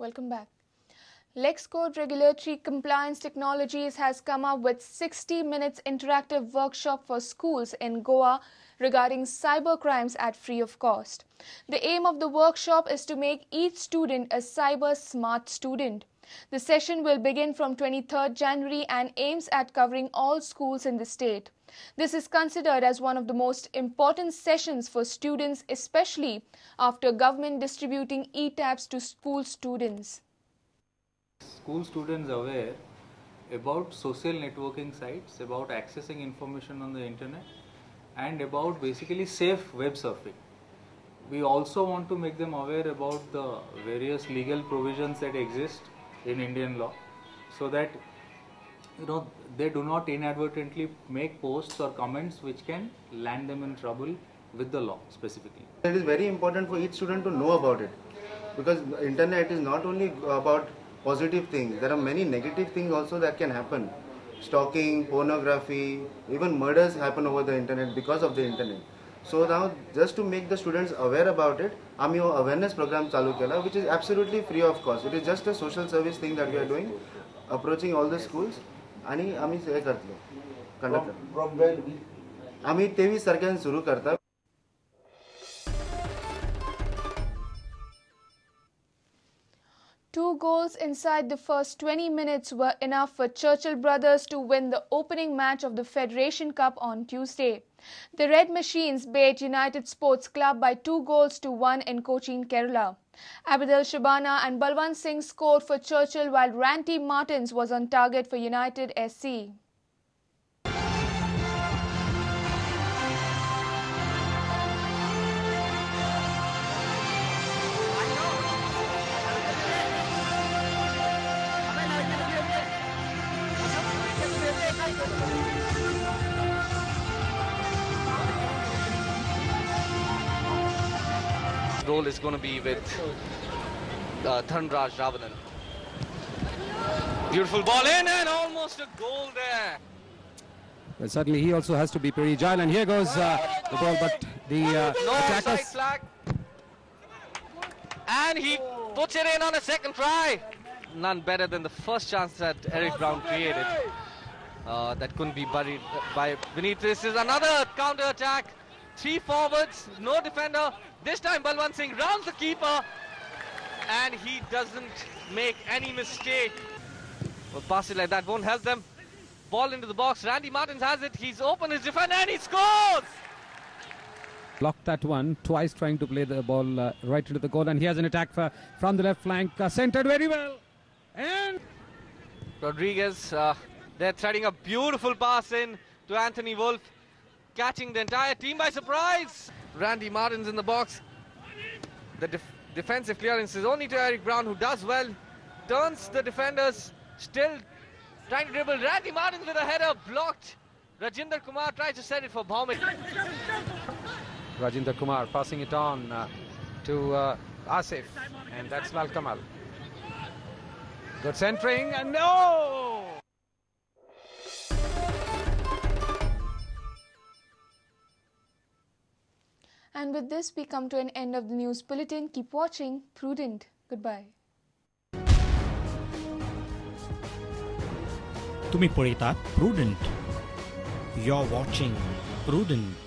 Welcome back. LexCode Regulatory Compliance Technologies has come up with 60 minutes interactive workshop for schools in Goa regarding cyber crimes at free of cost. The aim of the workshop is to make each student a cyber smart student. The session will begin from 23rd January and aims at covering all schools in the state. This is considered as one of the most important sessions for students, especially after government distributing e-tabs to school students. School students aware about social networking sites, about accessing information on the internet, and about basically safe web surfing. We also want to make them aware about the various legal provisions that exist in Indian law, so that they do not inadvertently make posts or comments which can land them in trouble with the law specifically. It is very important for each student to know about it, because the internet is not only about positive things, there are many negative things also that can happen. Stalking, pornography, even murders happen over the internet because of the internet. So now, just to make the students aware about it, आम्ही वो awareness program चालू केला, which is absolutely free of cost. It is just a social service thing that we are doing, approaching all the schools, आणि आम्ही हे करतो, conduct करतो. From where we? आम्ही 23 तारखेला सुरू करता. Two goals inside the first 20 minutes were enough for Churchill Brothers to win the opening match of the Federation Cup on Tuesday. The Red Machines beat United Sports Club by 2-1 in Cochin, Kerala. Abdel Shabana and Balwant Singh scored for Churchill, while Randy Martins was on target for United SC. Role is going to be with Dhanraj Ravanan. Beautiful ball in and almost a goal there. Well, certainly he also has to be pretty agile, and here goes the ball, but the no attackers... side flag. And he puts it in on a second try. None better than the first chance that Eric Brown created. That couldn't be buried by beneath. This is another counter attack. 3 forwards, no defender. This time Balwant Singh rounds the keeper and he doesn't make any mistake. Well, pass it like that won't help them. Ball into the box. Randy Martins has it. He's opened his defender and he scores! Blocked that one, twice trying to play the ball right into the goal, and he has an attack from the left flank, centered very well. And Rodriguez, they're threading a beautiful pass in to Anthony Wolf, catching the entire team by surprise. Randy Martins in the box. The defensive clearance is only to Eric Brown, who does well. Turns the defenders, still trying to dribble. Randy Martins with a header, blocked. Rajinder Kumar tries to set it for Bhaumik. Rajinder Kumar passing it on to Asif, and that's Lal Kamal. Good centering, and no! And with this, we come to an end of the news bulletin. Keep watching Prudent. Goodbye. तुम्ही पळयतात Prudent. You're watching Prudent.